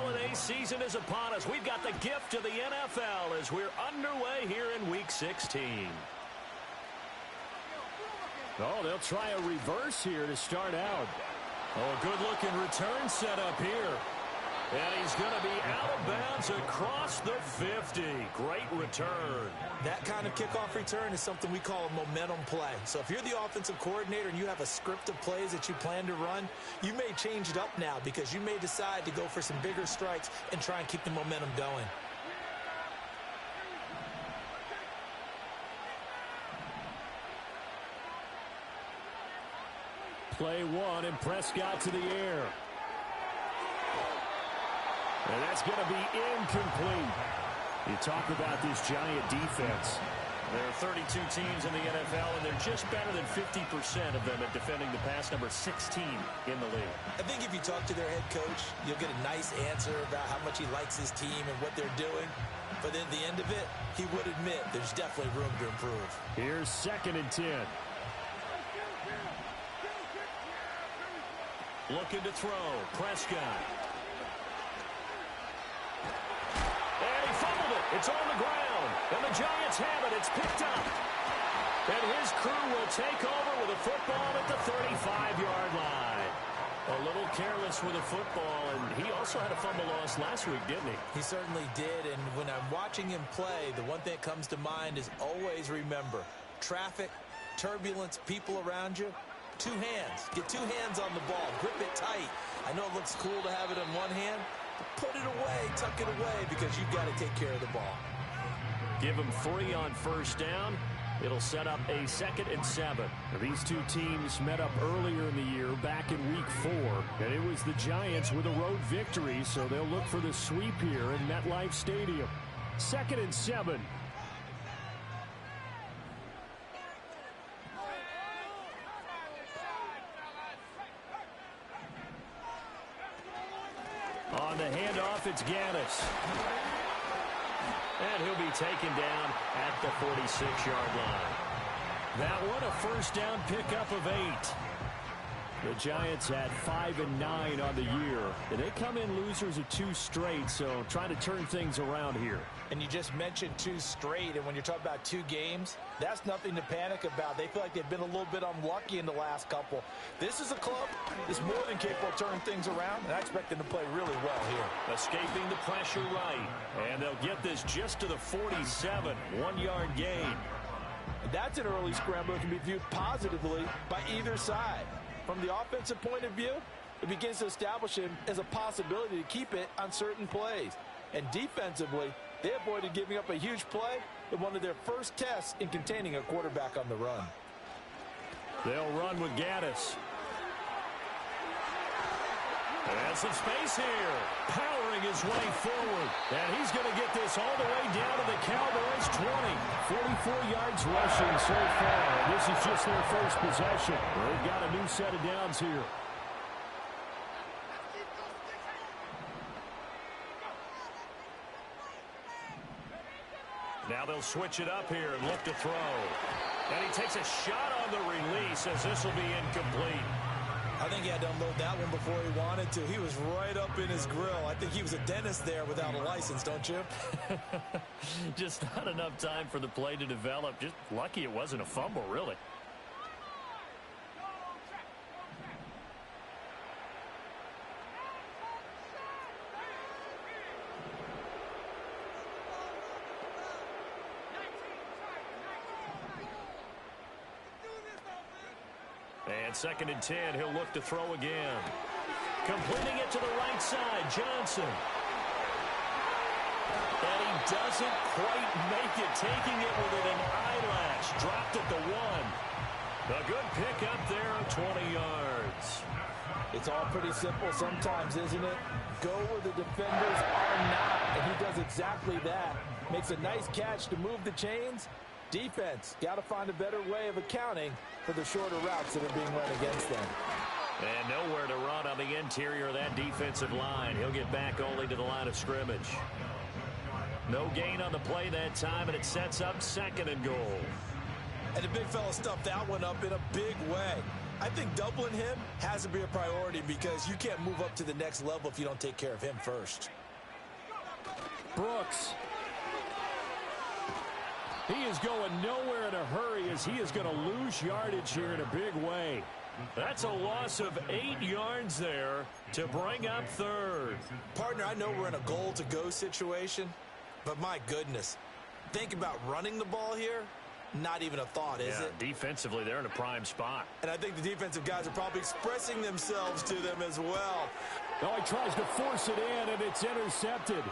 holiday season is upon us. We've got the gift of the NFL as we're underway here in Week 16. Oh, they'll try a reverse here to start out. Oh, good-looking return set up here. And he's going to be out of bounds across the 50. Great return. That kind of kickoff return is something we call a momentum play. So if you're the offensive coordinator and you have a script of plays that you plan to run, you may change it up now because you may decide to go for some bigger strikes and try and keep the momentum going. Play one, and Prescott to the air. And that's going to be incomplete. You talk about this Giant defense. There are 32 teams in the NFL, and they're just better than 50% of them at defending the pass, number 16 in the league. I think if you talk to their head coach, you'll get a nice answer about how much he likes his team and what they're doing. But at the end of it, he would admit there's definitely room to improve. Here's 2nd and 10. Looking to throw. Prescott. And he fumbled it. It's on the ground. And the Giants have it. It's picked up. And his crew will take over with a football at the 35-yard line. A little careless with a football, and he also had a fumble loss last week, didn't he? He certainly did, and when I'm watching him play, the one thing that comes to mind is always remember, traffic, turbulence, people around you, 2 hands. Get 2 hands on the ball. Grip it tight. I know it looks cool to have it in one hand, but put it away, tuck it away, because you've got to take care of the ball. Give him 3 on first down. It'll set up a 2nd and 7. These two teams met up earlier in the year, back in Week 4, and it was the Giants with a road victory, so they'll look for the sweep here in MetLife Stadium. 2nd and 7. On the handoff, it's Gaddis. And he'll be taken down at the 46-yard line. That one, a first down pickup of 8. The Giants had 5 and 9 on the year, and they come in losers of 2 straight, so trying to turn things around here. And you just mentioned 2 straight, and when you're talking about 2 games, that's nothing to panic about. They feel like they've been a little bit unlucky in the last couple. This is a club that's more than capable of turning things around, and I expect them to play really well here. Escaping the pressure right, and they'll get this just to the 47, 1-yard gain. And that's an early scramble that can be viewed positively by either side. From the offensive point of view, it begins to establish him as a possibility to keep it on certain plays. And defensively, they avoided giving up a huge play in one of their first tests in containing a quarterback on the run. They'll run with Gaddis. And some space here. Powering his way forward. And he's going to get this all the way down to the Cowboys' 20. 44 yards rushing so far. This is just their first possession. They've got a new set of downs here. Now they'll switch it up here and look to throw. And he takes a shot on the release as this will be incomplete. I think he had to unload that one before he wanted to. He was right up in his grill. I think he was a dentist there without a license, don't you? Just not enough time for the play to develop. Just lucky it wasn't a fumble, really. And 2nd and 10, he'll look to throw again. Completing it to the right side, Johnson. And he doesn't quite make it, taking it within an eyelash. Dropped at the 1. A good pick up there, 20 yards. It's all pretty simple sometimes, isn't it? Go where the defenders are not, and he does exactly that. Makes a nice catch to move the chains. Defense, got to find a better way of accounting for the shorter routes that are being run against them. And nowhere to run on the interior of that defensive line. He'll get back only to the line of scrimmage. No gain on the play that time, and it sets up 2nd and goal. And the big fella stuffed that one up in a big way. I think doubling him has to be a priority because you can't move up to the next level if you don't take care of him first. Brooks. He is going nowhere in a hurry as he is going to lose yardage here in a big way. That's a loss of 8 yards there to bring up third. Partner, I know we're in a goal-to-go situation, but my goodness, think about running the ball here. Not even a thought, is it? Defensively, they're in a prime spot. And I think the defensive guys are probably expressing themselves to them as well. Oh, he tries to force it in, and it's intercepted.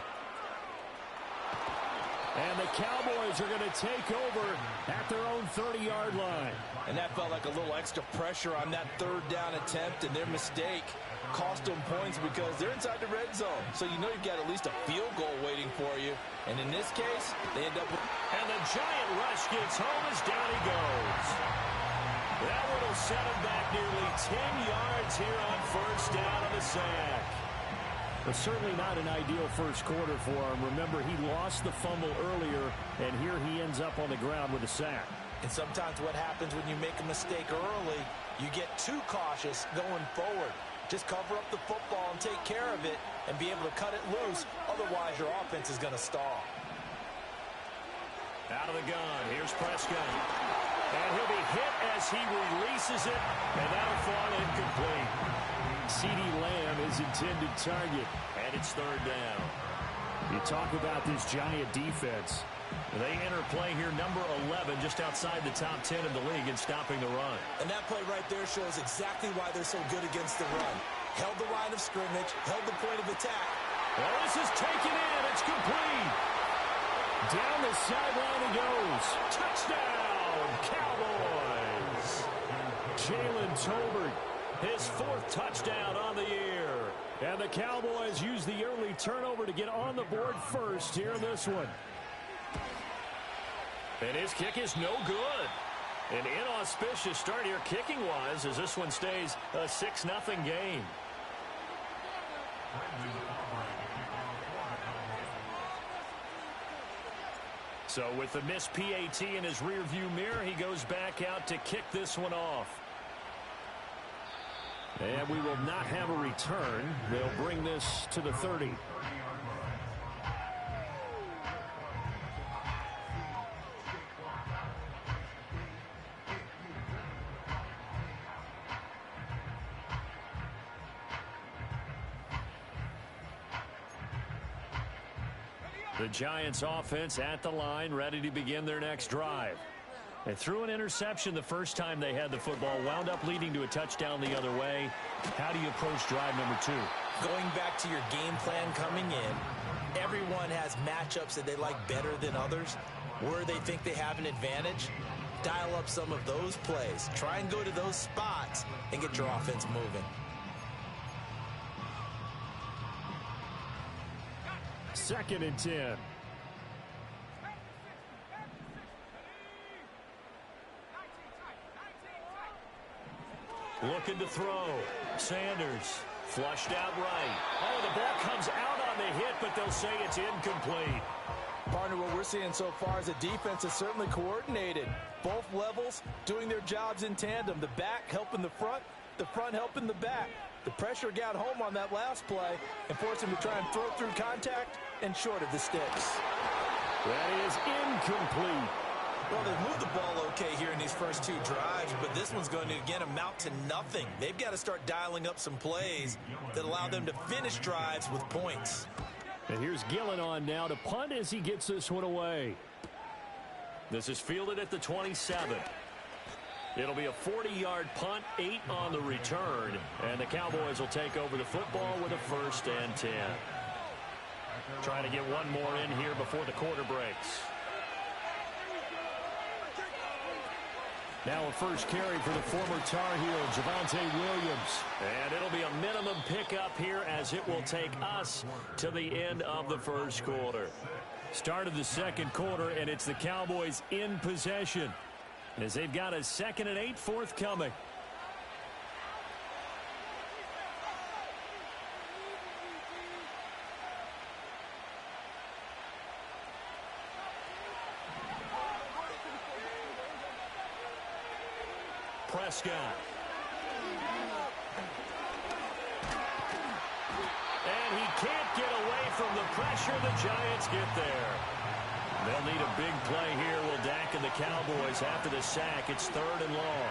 And the Cowboys are going to take over at their own 30-yard line. And that felt like a little extra pressure on that third down attempt, and their mistake cost them points because they're inside the red zone. So you know you've got at least a field goal waiting for you. And in this case, they end up with... And the giant rush gets home as down he goes. That one will set him back nearly 10 yards here on first down on the sack. But certainly not an ideal first quarter for him. Remember, he lost the fumble earlier, and here he ends up on the ground with a sack. And sometimes what happens when you make a mistake early, you get too cautious going forward. Just cover up the football and take care of it and be able to cut it loose. Otherwise, your offense is going to stall. Out of the gun, here's Prescott. And he'll be hit as he releases it, and that'll fall incomplete. CeeDee Lamb is intended target. And it's third down. You talk about this Giant defense. They enter play here, number 11, just outside the top 10 in the league in stopping the run. And that play right there shows exactly why they're so good against the run. Held the line of scrimmage, held the point of attack. Well, this is taken in. It's complete. Down the sideline he goes. Touchdown, Cowboys. Jalen Tolbert, his 4th touchdown on the year. And the Cowboys use the early turnover to get on the board first here in this one. And his kick is no good. An inauspicious start here kicking-wise as this one stays a 6-0 game. So with the missed PAT in his rearview mirror, he goes back out to kick this one off. And we will not have a return. They'll bring this to the 30. The Giants offense at the line, ready to begin their next drive. They threw an interception the first time they had the football, wound up leading to a touchdown the other way. How do you approach drive number 2? Going back to your game plan coming in, everyone has matchups that they like better than others. Where they think they have an advantage, dial up some of those plays. Try and go to those spots and get your offense moving. 2nd and 10. Looking to throw. Sanders flushed out right. Oh, the ball comes out on the hit, but they'll say it's incomplete. Partner, what we're seeing so far is the defense is certainly coordinated. Both levels doing their jobs in tandem. The back helping the front helping the back. The pressure got home on that last play and forced him to try and throw through contact and short of the sticks. That is incomplete. Well, they've moved the ball okay here in these first 2 drives, but this one's going to, again, amount to nothing. They've got to start dialing up some plays that allow them to finish drives with points. And here's Gillen on now to punt as he gets this one away. This is fielded at the 27. It'll be a 40-yard punt, 8 on the return, and the Cowboys will take over the football with a 1st and 10. Trying to get one more in here before the quarter breaks. Now a first carry for the former Tar Heel, Javonte Williams. And it'll be a minimum pickup here as it will take us to the end of the first quarter. Start of the second quarter, and it's the Cowboys in possession as they've got a 2nd and 8 forthcoming. Prescott from the pressure. The Giants get there. They'll need a big play here. Will Dak and the Cowboys after the sack. It's 3rd and long.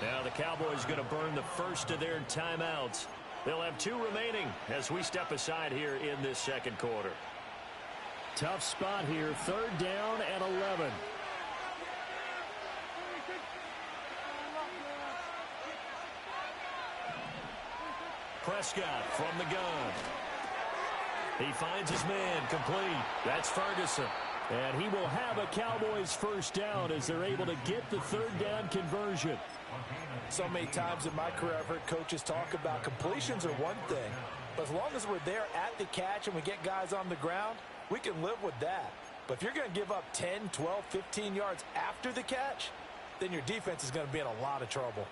Now the Cowboys going to burn the first of their timeouts. They'll have 2 remaining as we step aside here in this second quarter. Tough spot here. 3rd down and 11. Prescott from the gun. He finds his man complete. That's Ferguson. And he will have a Cowboys first down as they're able to get the 3rd down conversion. So many times in my career I've heard coaches talk about completions are one thing. But as long as we're there at the catch and we get guys on the ground, we can live with that. But if you're going to give up 10, 12, 15 yards after the catch, then your defense is going to be in a lot of trouble.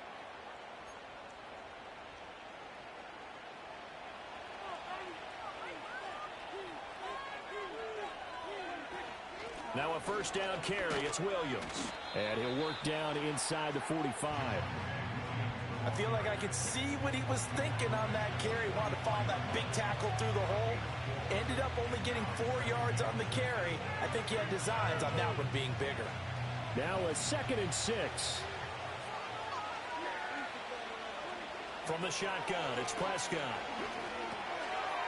Now a first down carry. It's Williams. And he'll work down inside the 45. I feel like I could see what he was thinking on that carry. Wanted to follow that big tackle through the hole. Ended up only getting 4 yards on the carry. I think he had designs on that one being bigger. Now a 2nd and 6. From the shotgun, it's Prescott.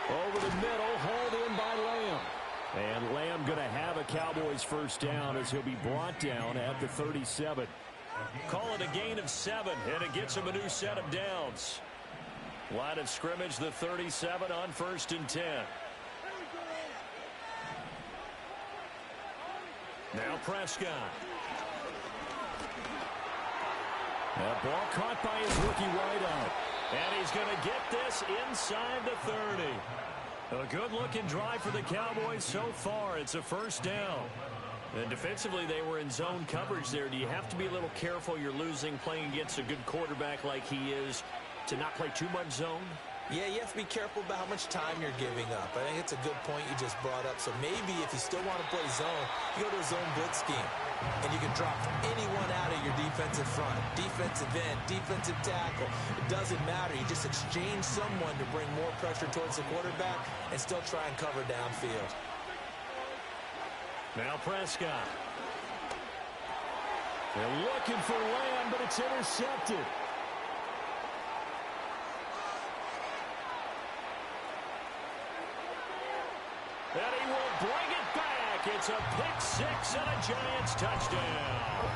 Over the middle, hauled in by Lamb. And Lamb going to have a Cowboys first down as he'll be brought down at the 37. Call it a gain of 7, and it gets him a new set of downs. Line of scrimmage, the 37 on 1st and 10. Now Prescott. That ball caught by his rookie wideout. And he's going to get this inside the 30. A good-looking drive for the Cowboys so far. It's a first down. And defensively, they were in zone coverage there. Do you have to be a little careful? You're losing playing against a good quarterback like he is to not play too much zone? Yeah, you have to be careful about how much time you're giving up. I think it's a good point you just brought up. So maybe if you still want to play zone, you go to a zone blitz scheme. And you can drop anyone out of your defensive front. Defensive end, defensive tackle. It doesn't matter. You just exchange someone to bring more pressure towards the quarterback and still try and cover downfield. Now Prescott. They're looking for Lamb, but it's intercepted. And he will bring it back. It's a pick 6 and a Giants touchdown.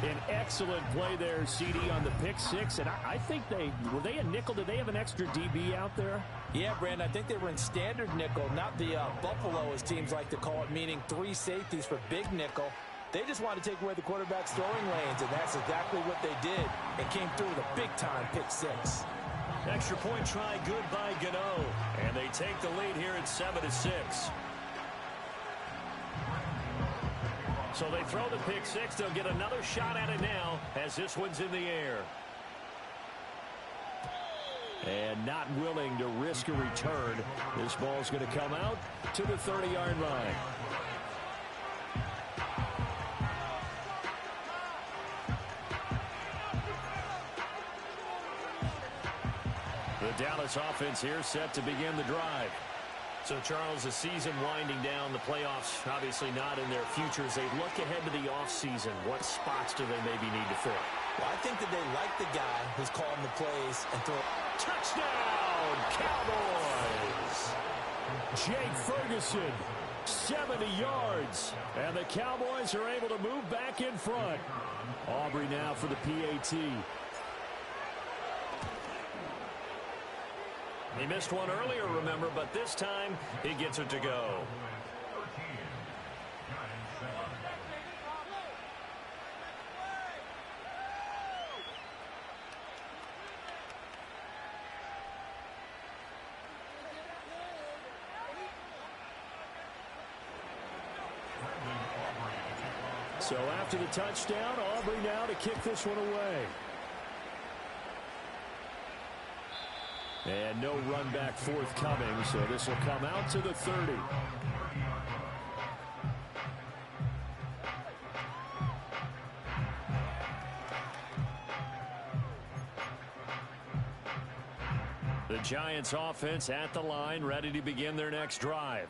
An excellent play there, CD, on the pick 6. And I think were they a nickel? Did they have an extra DB out there? Yeah, Brandon, I think they were in standard nickel, not the Buffalo, as teams like to call it, meaning 3 safeties for big nickel. They just wanted to take away the quarterback's throwing lanes, and that's exactly what they did. It came through with a big-time pick 6. Extra point try good by Gano. And they take the lead here at 7-6. So they throw the pick 6. They'll get another shot at it now as this one's in the air. And not willing to risk a return. This ball's going to come out to the 30-yard line. The Dallas offense here set to begin the drive. So, Charles, the season winding down, the playoffs obviously not in their future. As they look ahead to the offseason, what spots do they maybe need to fill? Well, I think that they like the guy who's calling the plays and throwing. Touchdown, Cowboys! Jake Ferguson, 70 yards. And the Cowboys are able to move back in front. Aubrey now for the PAT. He missed one earlier, remember, but this time he gets it to go. So after the touchdown, Aubrey now to kick this one away. And no run back forthcoming, so this will come out to the 30. The Giants offense at the line, ready to begin their next drive.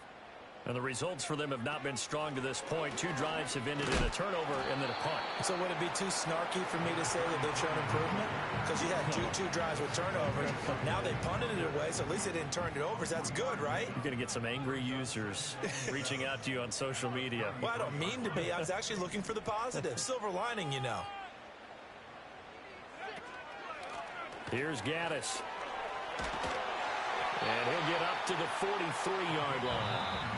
And the results for them have not been strong to this point. 2 drives have ended in a turnover and then a punt. So would it be too snarky for me to say that they've shown improvement? Because you had two drives with turnovers. Now they punted it away, so at least they didn't turn it over. So that's good, right? You're going to get some angry users reaching out to you on social media. Well, I don't mean to be. I was actually looking for the positive. Silver lining, you know. Here's Gaddis. And he'll get up to the 43-yard line.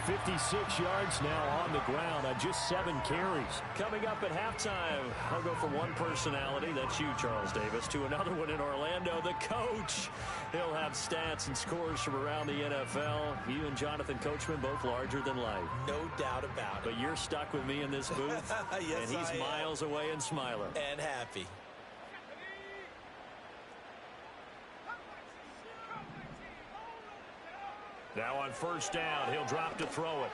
56 yards now on the ground on just 7 carries. Coming up at halftime, I'll go from one personality, that's you, Charles Davis, to another one in Orlando, the coach. He'll have stats and scores from around the NFL. You and Jonathan Coachman both larger than life. No doubt about it. But you're stuck with me in this booth. Yes, and he's miles away and smiling. And happy. Now on first down, he'll drop to throw it.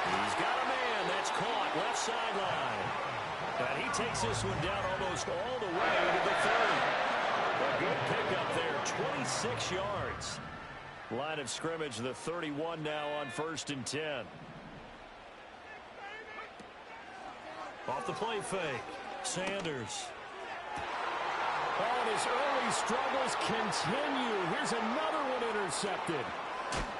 He's got a man. That's caught left sideline. And he takes this one down almost all the way to the 30. A good pickup there, 26 yards. Line of scrimmage, the 31 now on 1st and 10. Off the play fake, Sanders. Oh, and his early struggles continue. Here's another one intercepted.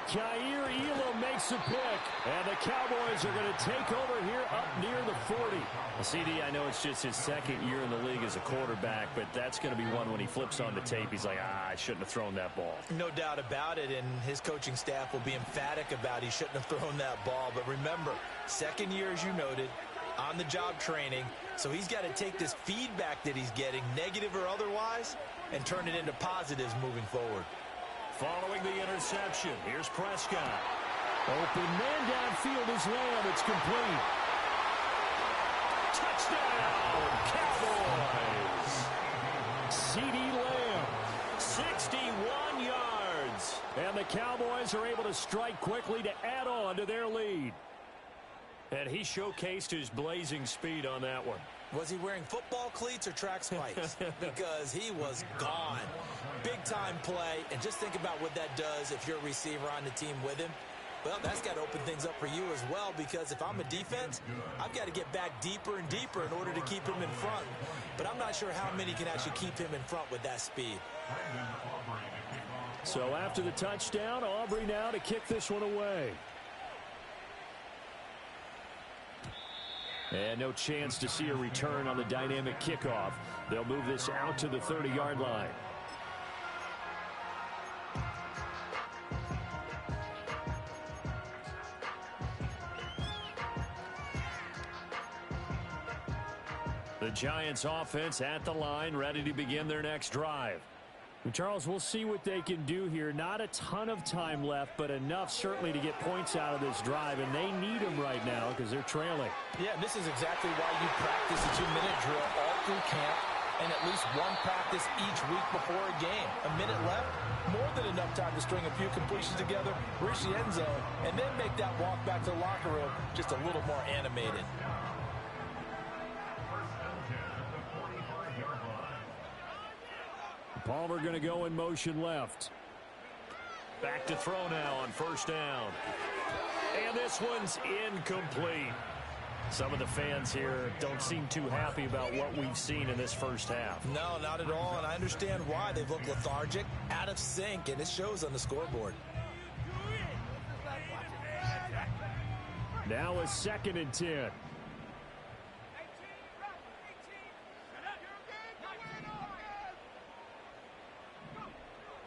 Kaiir Elam makes a pick. And the Cowboys are going to take over here up near the 40. Well, CD, I know it's just his 2nd year in the league as a quarterback, but that's going to be one when he flips on the tape. He's like, I shouldn't have thrown that ball. No doubt about it, and his coaching staff will be emphatic about he shouldn't have thrown that ball. But remember, 2nd year, as you noted, on-the-job training, so he's got to take this feedback that he's getting, negative or otherwise, and turn it into positives moving forward. Following the interception, here's Prescott. Open man downfield is Lamb. It's complete. Touchdown, Cowboys. CD Lamb, 61 yards. And the Cowboys are able to strike quickly to add on to their lead. And he showcased his blazing speed on that one. Was he wearing football cleats or track spikes? Because he was gone. Big-time play, and just think about what that does if you're a receiver on the team with him. Well, that's got to open things up for you as well, because if I'm a defense, I've got to get back deeper and deeper in order to keep him in front. But I'm not sure how many can actually keep him in front with that speed. So after the touchdown, Aubrey now to kick this one away. And no chance to see a return on the dynamic kickoff. They'll move this out to the 30-yard line. The Giants offense at the line, ready to begin their next drive. And Charles, we'll see what they can do here. Not a ton of time left, but enough certainly to get points out of this drive, and they need them right now because they're trailing. Yeah, this is exactly why you practice a 2-minute drill all through camp and at least one practice each week before a game. A minute left, more than enough time to string a few completions together, reach the end zone, and then make that walk back to the locker room just a little more animated. Palmer going to go in motion left. Back to throw now on first down. And this one's incomplete. Some of the fans here don't seem too happy about what we've seen in this first half. No, not at all, and I understand why. They've looked lethargic, out of sync, and it shows on the scoreboard. Now a 2nd and 10.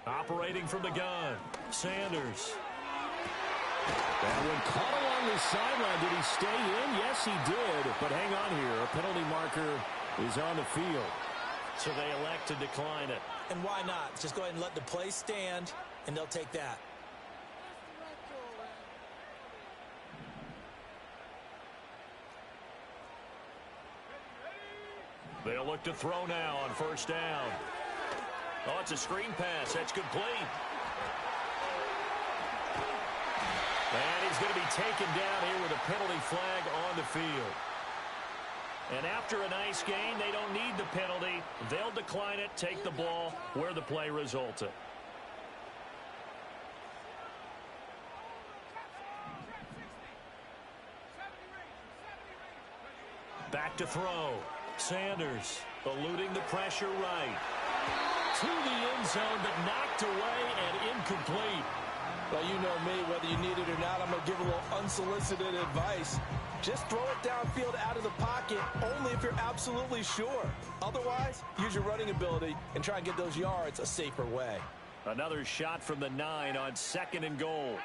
Operating from the gun, Sanders. That one caught along the sideline. Did he stay in? Yes, he did. But hang on here. A penalty marker is on the field. So they elect to decline it. And why not? Just go ahead and let the play stand, and they'll take that. They'll look to throw now on first down. Oh, it's a screen pass. That's complete. And he's going to be taken down here with a penalty flag on the field. And after a nice gain, they don't need the penalty. They'll decline it, take the ball where the play resulted. Back to throw. Sanders eluding the pressure right. To the end zone, but knocked away and incomplete. Well, you know me, whether you need it or not, I'm going to give a little unsolicited advice. Just throw it downfield out of the pocket, only if you're absolutely sure. Otherwise, use your running ability and try and get those yards a safer way. Another shot from the 9 on 2nd and goal.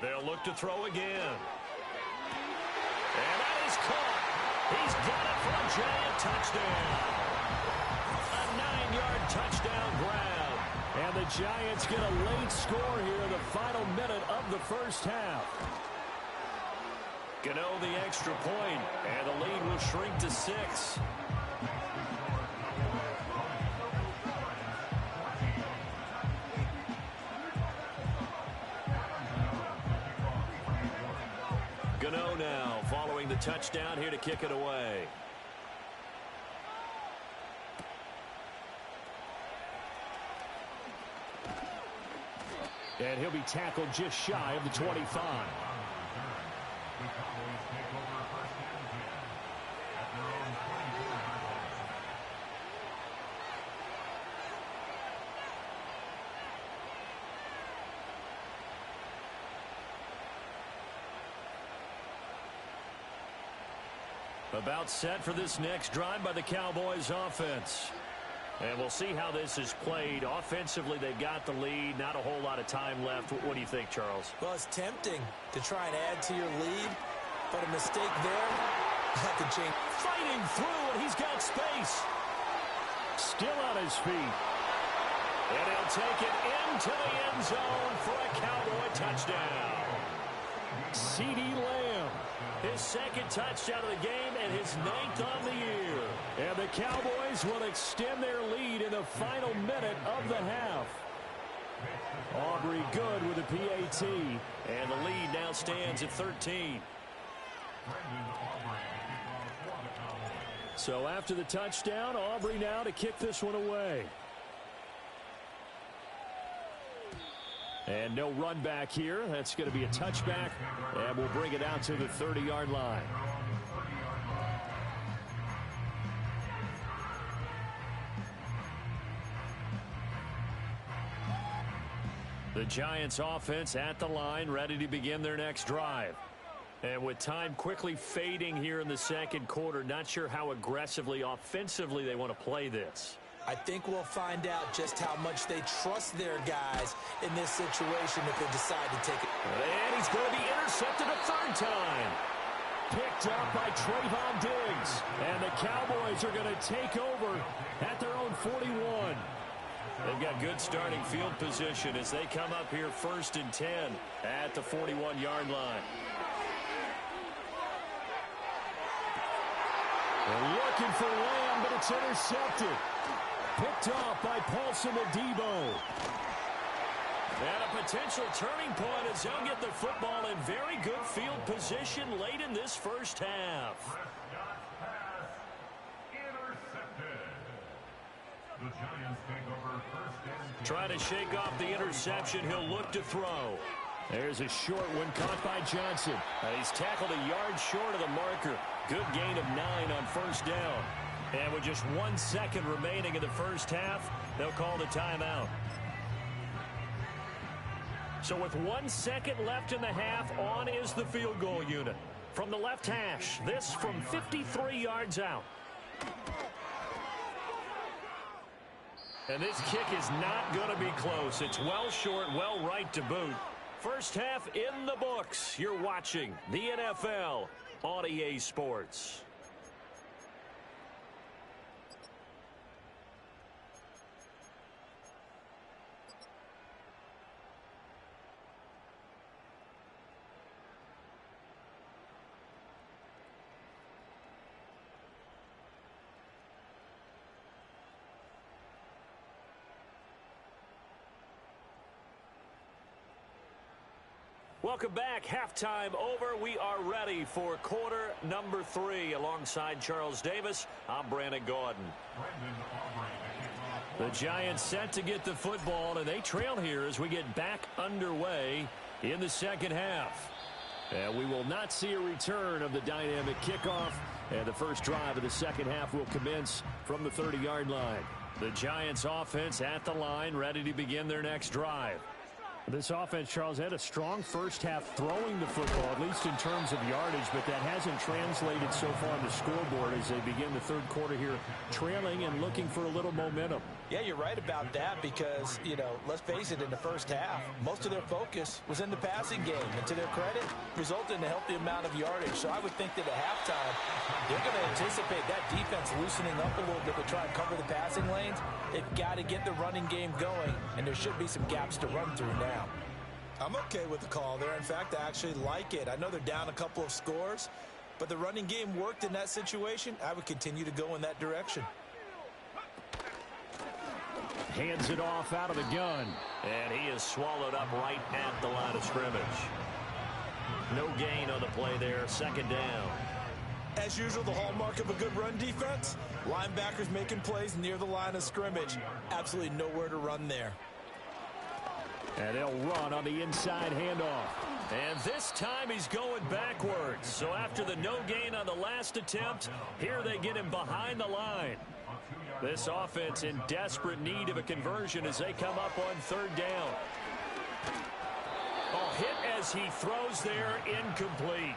They'll look to throw again. And that is caught. He's got it for a giant touchdown. A 9-yard touchdown grab. And the Giants get a late score here in the final minute of the first half. Gano the extra point, and the lead will shrink to 6. Gano now following the touchdown here to kick it away. And he'll be tackled just shy of the 25. About set for this next drive by the Cowboys offense. And we'll see how this is played. Offensively, they've got the lead. Not a whole lot of time left. What do you think, Charles? Well, it's tempting to try and add to your lead, but a mistake there, that could change. Fighting through, and he's got space. Still on his feet. And he'll take it into the end zone for a Cowboy touchdown. CeeDee Lamb, his 2nd touchdown of the game and his 9th on the year. And the Cowboys will extend their lead in the final minute of the half. Aubrey good with the PAT. And the lead now stands at 13. So after the touchdown, Aubrey now to kick this one away. And no run back here. That's going to be a touchback. And we'll bring it out to the 30-yard line. The Giants offense at the line, ready to begin their next drive. And with time quickly fading here in the 2nd quarter, not sure how aggressively, offensively they want to play this. I think we'll find out just how much they trust their guys in this situation if they decide to take it. And he's going to be intercepted a 3rd time. Picked up by Trayvon Diggs. And the Cowboys are going to take over at their own 41. They've got good starting field position as they come up here 1st and 10 at the 41-yard line. They're looking for Lamb, but it's intercepted. Picked off by Paulson Adebo. And a potential turning point as they'll get the football in very good field position late in this first half. Trying to shake off the interception. He'll look to throw. There's a short one caught by Johnson. He's tackled a yard short of the marker. Good gain of 9 on 1st down. And with just 1 second remaining in the first half, they'll call the timeout. So with 1 second left in the half, on is the field goal unit. From the left hash, this from 53 yards out. And this kick is not going to be close. It's well short, well right to boot. First half in the books. You're watching the NFL on EA Sports. Welcome back. Halftime over. We are ready for quarter number 3. Alongside Charles Davis, I'm Brandon Gaudin. The Giants set to get the football, and they trail here as we get back underway in the second half. And we will not see a return of the dynamic kickoff, and the first drive of the second half will commence from the 30-yard line. The Giants offense at the line, ready to begin their next drive. This offense, Charles, had a strong first half throwing the football, at least in terms of yardage, but that hasn't translated so far on the scoreboard as they begin the third quarter here, trailing and looking for a little momentum. Yeah, you're right about that because, let's face it, in the first half, most of their focus was in the passing game. And to their credit, resulted in a healthy amount of yardage. So I would think that at halftime, they're going to anticipate that defense loosening up a little bit to try and cover the passing lanes. They've got to get the running game going, and there should be some gaps to run through now. I'm okay with the call there. In fact, I actually like it. I know they're down a couple of scores, but the running game worked in that situation. I would continue to go in that direction. Hands it off out of the gun, and he is swallowed up right at the line of scrimmage. No gain on the play there, second down. As usual, the hallmark of a good run defense, linebackers making plays near the line of scrimmage. Absolutely nowhere to run there. And they'll run on the inside handoff. And this time he's going backwards. So after the no gain on the last attempt, here they get him behind the line. This offense in desperate need of a conversion as they come up on third down. Oh, hit as he throws there, incomplete.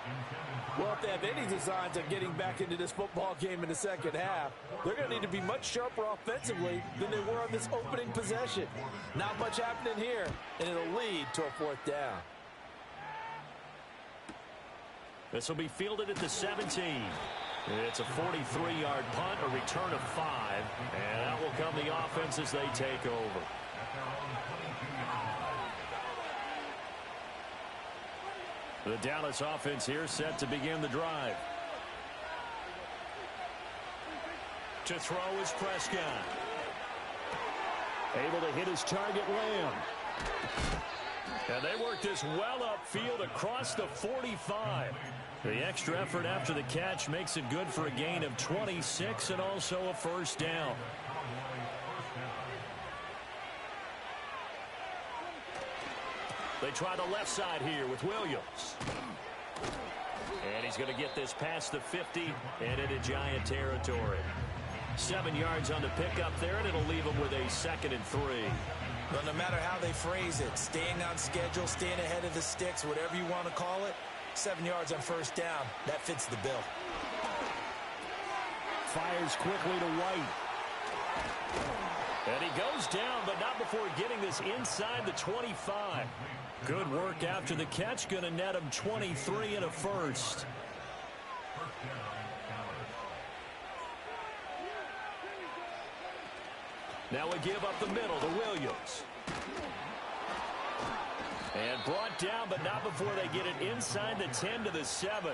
Well, if they have any designs of getting back into this football game in the second half, they're going to need to be much sharper offensively than they were on this opening possession. Not much happening here, and it'll lead to a fourth down. This will be fielded at the 17. It's a 43-yard punt, a return of 5, and that will come the offense as they take over. The Dallas offense here set to begin the drive. To throw is Prescott. Able to hit his target, Lamb. And they work this well upfield across the 45. The extra effort after the catch makes it good for a gain of 26 and also a first down. They try the left side here with Williams. And he's going to get this past the 50 and into Giant territory. 7 yards on the pickup there, and it'll leave him with a 2nd and 3. Well, no matter how they phrase it, staying on schedule, staying ahead of the sticks, whatever you want to call it, 7 yards on first down, that fits the bill. Fires quickly to White. And he goes down, but not before getting this inside the 25. Good work after the catch, going to net him 23 and a first. Now we give up the middle to Williams. And brought down, but not before they get it inside the 10 to the 7.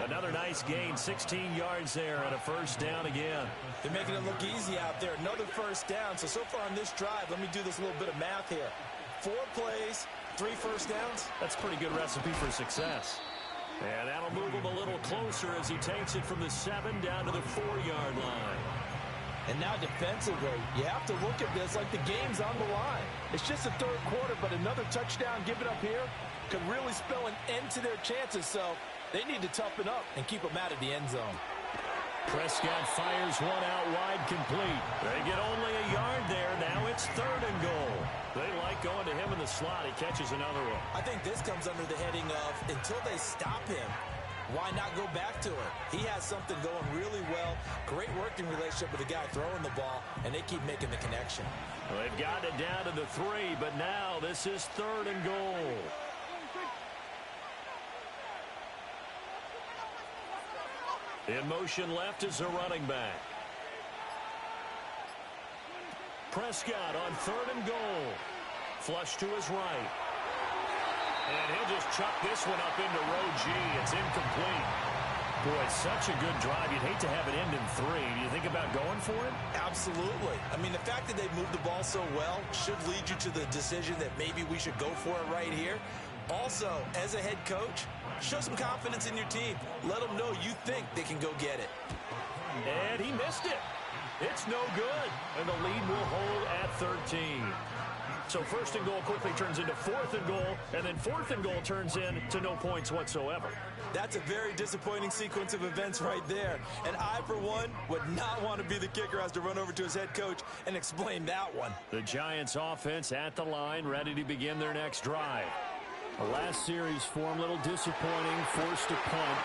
Another nice gain, 16 yards there, and a first down again. They're making it look easy out there. Another first down. So far on this drive, let me do this little bit of math here. 4 plays, 3 first downs. That's a pretty good recipe for success. And that'll move him a little closer as he takes it from the 7 down to the 4-yard line. And now defensively, you have to look at this like the game's on the line. It's just the third quarter, but another touchdown given up here could really spell an end to their chances. So they need to toughen up and keep them out of the end zone. Prescott fires one out wide, complete. They get only a yard there. Now it's 3rd and goal. They like going to him in the slot. He catches another one. I think this comes under the heading of until they stop him, why not go back to it? He has something going really well. Great working relationship with the guy throwing the ball, and they keep making the connection. Well, they've got it down to the 3, but now this is 3rd and goal. In motion left is a running back. Prescott on 3rd and goal. Flush to his right. And he'll just chuck this one up into row G. It's incomplete. Boy, such a good drive. You'd hate to have it end in 3. Do you think about going for it? Absolutely. I mean, the fact that they moved the ball so well should lead you to the decision that maybe we should go for it right here. Also, as a head coach, show some confidence in your team. Let them know you think they can go get it. And he missed it. It's no good. And the lead will hold at 13. So first and goal quickly turns into fourth and goal, and then fourth and goal turns into no points whatsoever. That's a very disappointing sequence of events right there. And I, for one, would not want to be the kicker who has to run over to his head coach and explain that one. The Giants offense at the line, ready to begin their next drive. The last series form a little disappointing, forced to punt.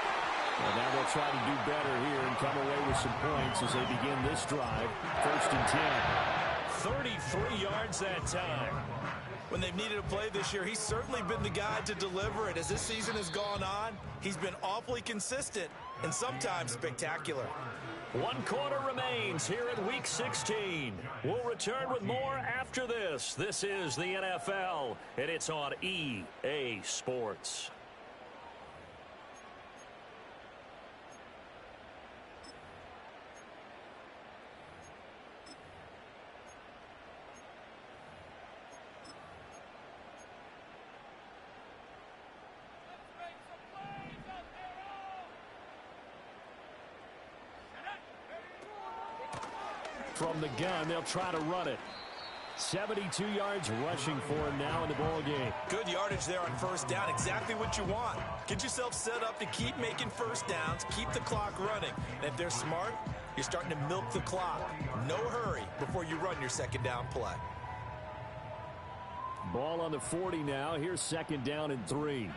And now they'll try to do better here and come away with some points as they begin this drive. First and 10. 33 yards that time. When they've needed a play this year, he's certainly been the guy to deliver it. As this season has gone on, he's been awfully consistent and sometimes spectacular. 1 quarter remains here in Week 16. We'll return with more after this. This is the NFL, and it's on EA Sports. From the gun, they'll try to run it. 72 yards rushing for him now in the ball game. Good yardage there on first down. Exactly what you want. Get yourself set up to keep making first downs, keep the clock running. And if they're smart, you're starting to milk the clock. No hurry before you run your second down play. Ball on the 40 now. Here's second down and 3.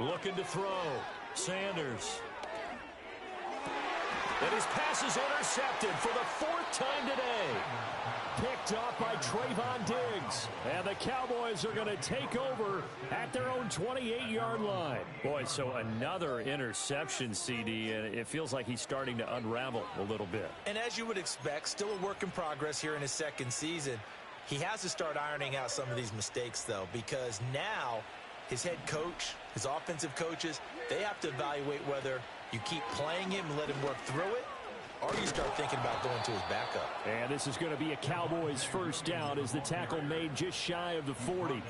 Looking to throw. Sanders. And his pass is intercepted for the 4th time today. Picked off by Trayvon Diggs. And the Cowboys are going to take over at their own 28-yard line. Boy, so another interception, CD, and it feels like he's starting to unravel a little bit. And as you would expect, still a work in progress here in his second season. He has to start ironing out some of these mistakes, though, because now his head coach, his offensive coaches, they have to evaluate whether you keep playing him and let him work through it, or you start thinking about going to his backup. And this is going to be a Cowboys first down as the tackle made just shy of the 40.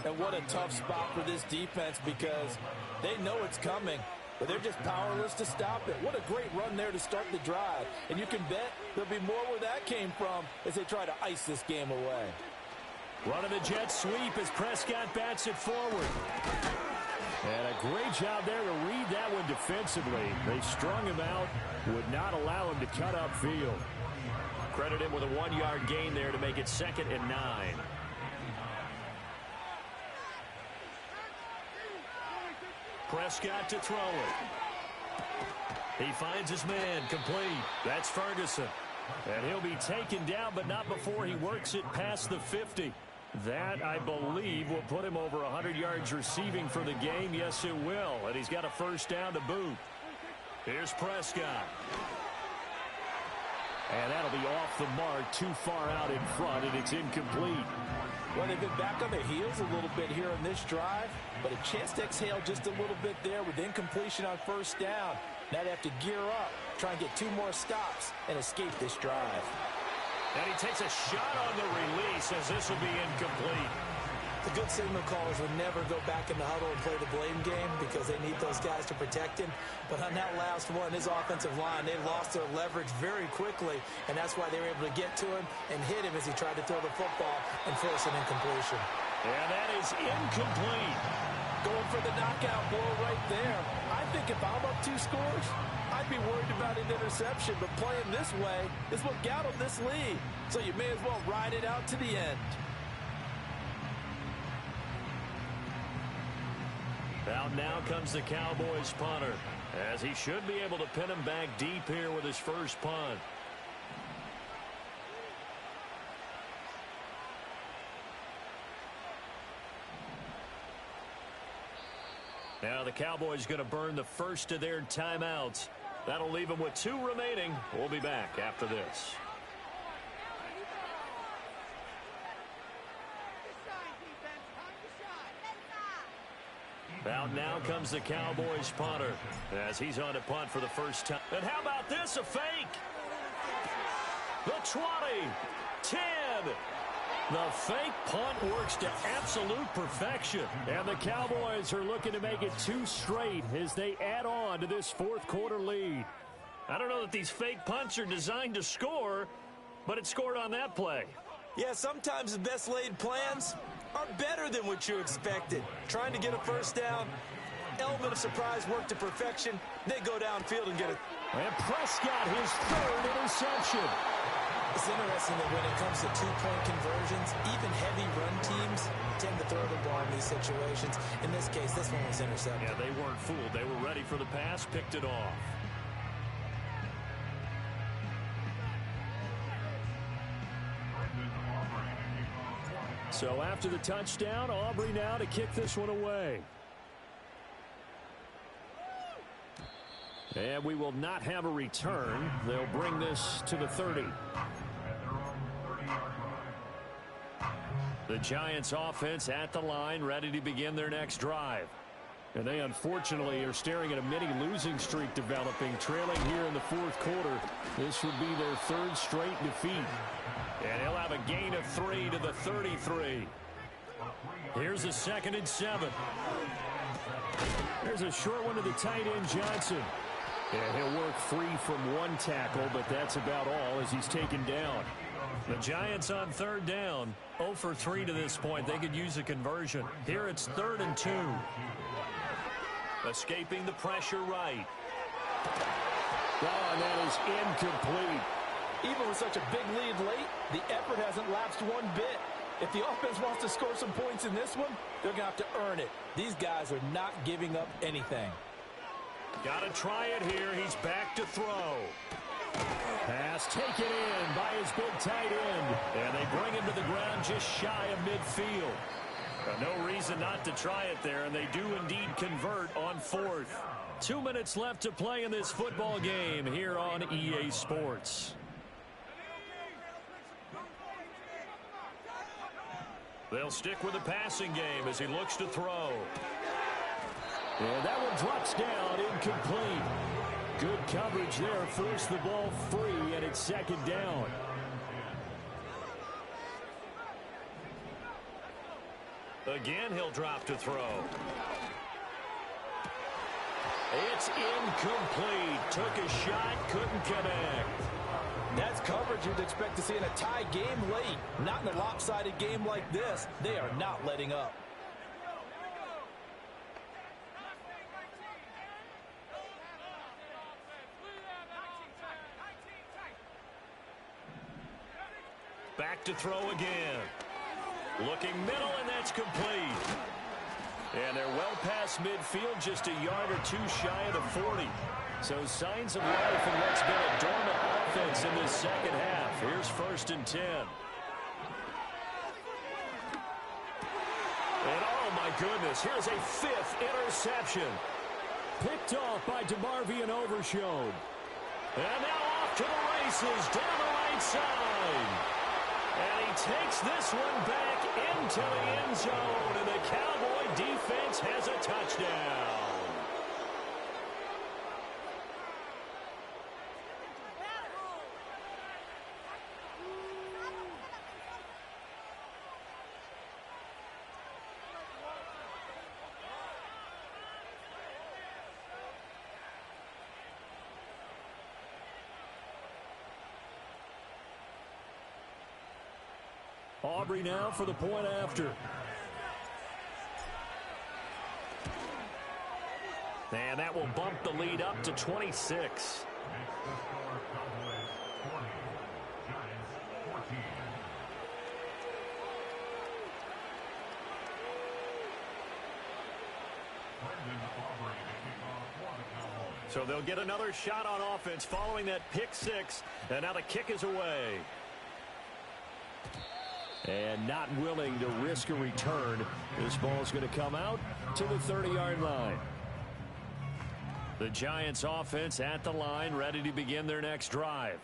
And what a tough spot for this defense because they know it's coming, but they're just powerless to stop it. What a great run there to start the drive. And you can bet there'll be more where that came from as they try to ice this game away. Running the jet sweep as Prescott bats it forward. And a great job there to read that one defensively. They strung him out, would not allow him to cut upfield. Credit him with a 1-yard gain there to make it 2nd and 9. Prescott to throw it. He finds his man complete. That's Ferguson. And he'll be taken down, but not before he works it past the 50. That, I believe, will put him over 100 yards receiving for the game. Yes, it will. And he's got a first down to boot. Here's Prescott. And that'll be off the mark, too far out in front, and it's incomplete. Well, they've been back on their heels a little bit here in this drive, but a chance to exhale just a little bit there with incompletion on first down. Now they have to gear up, try and get 2 more stops, and escape this drive. And he takes a shot on the release as this will be incomplete. The good signal callers would never go back in the huddle and play the blame game because they need those guys to protect him. But on that last one, his offensive line, they lost their leverage very quickly, and that's why they were able to get to him and hit him as he tried to throw the football and force an incompletion. And that is incomplete. Going for the knockout blow right there. I think if I'm up 2 scores, I'd be worried about an interception, but playing this way is what got them this lead. So you may as well ride it out to the end. Out now comes the Cowboys punter, as he should be able to pin him back deep here with his first punt. Now the Cowboys going to burn the first of their timeouts. That'll leave them with 2 remaining. We'll be back after this. Out now comes the Cowboys punter as he's on to punt for the first time. And how about this, a fake? The 20. 10. The fake punt works to absolute perfection. And the Cowboys are looking to make it 2 straight as they add on to this fourth quarter lead. I don't know that these fake punts are designed to score, but it scored on that play. Yeah, sometimes the best laid plans are better than what you expected. Trying to get a first down, element of surprise worked to perfection. They go downfield and get it. And Prescott, his 3rd interception. It's interesting that when it comes to two-point conversions, even heavy run teams tend to throw the ball in these situations. In this case, this one was intercepted. Yeah, they weren't fooled. They were ready for the pass, picked it off. So after the touchdown, Aubrey now to kick this one away. And we will not have a return. They'll bring this to the 30. The Giants offense at the line, ready to begin their next drive. And they unfortunately are staring at a mini losing streak developing, trailing here in the fourth quarter. This would be their 3rd straight defeat. And he'll have a gain of 3 to the 33. Here's a 2nd and 7. There's a short one to the tight end, Johnson. And he'll work free from 1 tackle, but that's about all as he's taken down. The Giants on 3rd down, 0 for 3 to this point. They could use a conversion. Here it's 3rd and 2. Escaping the pressure right. Oh, and that is incomplete. Even with such a big lead late, the effort hasn't lapsed one bit. If the offense wants to score some points in this one, they're going to have to earn it. These guys are not giving up anything. Got to try it here. He's back to throw. Pass taken in by his big tight end. And they bring him to the ground just shy of midfield. No reason not to try it there, and they do indeed convert on 4th. 2 minutes left to play in this football game here on EA Sports. They'll stick with the passing game as he looks to throw. And that one drops down, incomplete. Good coverage there, forced the ball free, and it's 2nd down. Again, he'll drop to throw. It's incomplete. Took a shot, couldn't connect. That's coverage you'd expect to see in a tie game late. Not in a lopsided game like this. They are not letting up. Back to throw again. Looking middle, and that's complete. And they're well past midfield, just a yard or 2 shy of the 40. So signs of life in what's been a dormant offense in this 2nd half. Here's 1st and 10. And oh my goodness, here's a 5th interception. Picked off by DeMarvion Overshown. And now off to the races down the right side. And he takes this one back into the end zone, and the Cowboy defense has a touchdown. Aubrey now for the point after. And that will bump the lead up to 26. So they'll get another shot on offense following that pick 6. And now the kick is away. And not willing to risk a return. This ball is going to come out to the 30-yard line. The Giants offense at the line, ready to begin their next drive.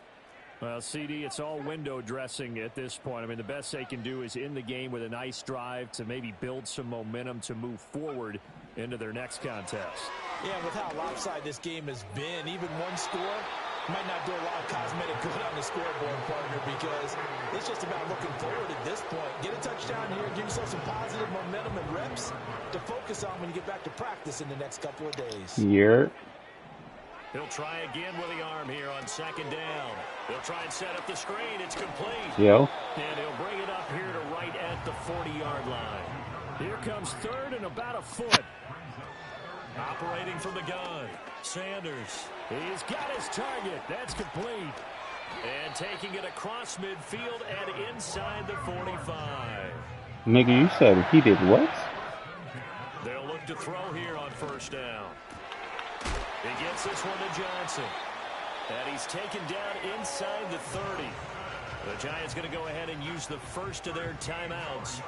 Well, CD, it's all window dressing at this point. I mean, the best they can do is end the game with a nice drive to maybe build some momentum to move forward into their next contest. Yeah, with how lopsided this game has been, even one score Might not do a lot of cosmetic good on the scoreboard, partner, because it's just about looking forward at this point. Get a touchdown here, give yourself some positive momentum and reps to focus on when you get back to practice in the next couple of days. Yeah. He'll try again with the arm here on second down. He'll try and set up the screen. It's complete. Yo. And he'll bring it up here to right at the 40-yard line. Here comes third and about a foot. Operating from the gun, Sanders. He's got his target. That's complete. And taking it across midfield and inside the 45. Nigga, you said he did what? They'll look to throw here on first down. He gets this one to Johnson. And he's taken down inside the 30. The Giants going to go ahead and use the first of their timeouts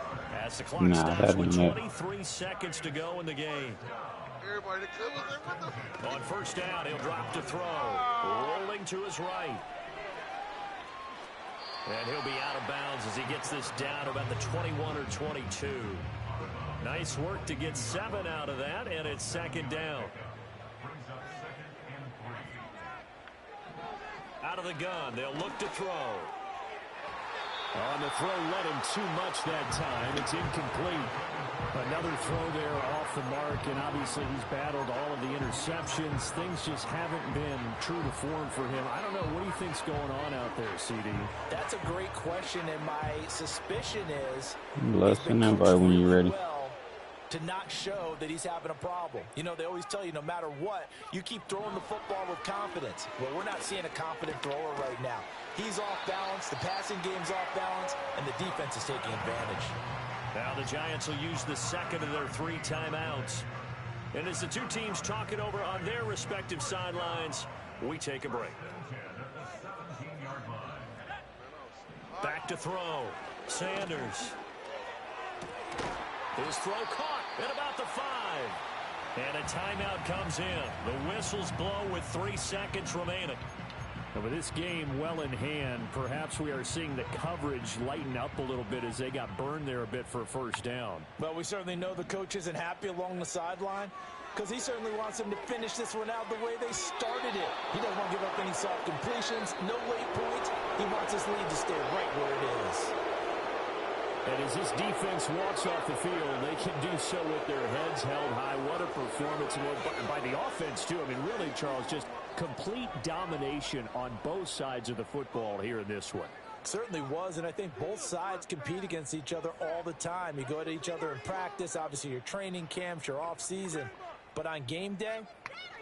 as the clock stops with 23 seconds to go in the game. On first down, he'll drop to throw. Rolling to his right. And he'll be out of bounds as he gets this down about the 21 or 22. Nice work to get 7 out of that, and it's second down. Out of the gun, they'll look to throw. On the throw, let him too much that time. It's incomplete. Another throw there off the mark, and obviously he's battled all of the interceptions. Things just haven't been true to form for him. I don't know. What do you think's going on out there, CD? That's a great question, and my suspicion is Listen everybody when you're ready. To not show that he's having a problem. You know, they always tell you no matter what, you keep throwing the football with confidence. Well, we're not seeing a confident thrower right now. He's off balance, the passing game's off balance, and the defense is taking advantage. Now the Giants will use the second of their 3 timeouts. And as the two teams talk it over on their respective sidelines, we take a break. Back to throw. Sanders. His throw caught at about the 5. And a timeout comes in. The whistles blow with 3 seconds remaining. And with this game well in hand, perhaps we are seeing the coverage lighten up a little bit as they got burned there a bit for a first down. Well, we certainly know the coach isn't happy along the sideline because he certainly wants them to finish this one out the way they started it. He doesn't want to give up any soft completions, no late points. He wants his lead to stay right where it is. And as this defense walks off the field, they can do so with their heads held high. What a performance by the offense, too. I mean, really, Charles, just complete domination on both sides of the football here in this one. Certainly was, and I think both sides compete against each other all the time. You go at each other in practice, obviously your training camps, your off-season. But on game day,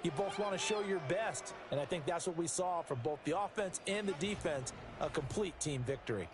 you both want to show your best. And I think that's what we saw from both the offense and the defense, a complete team victory.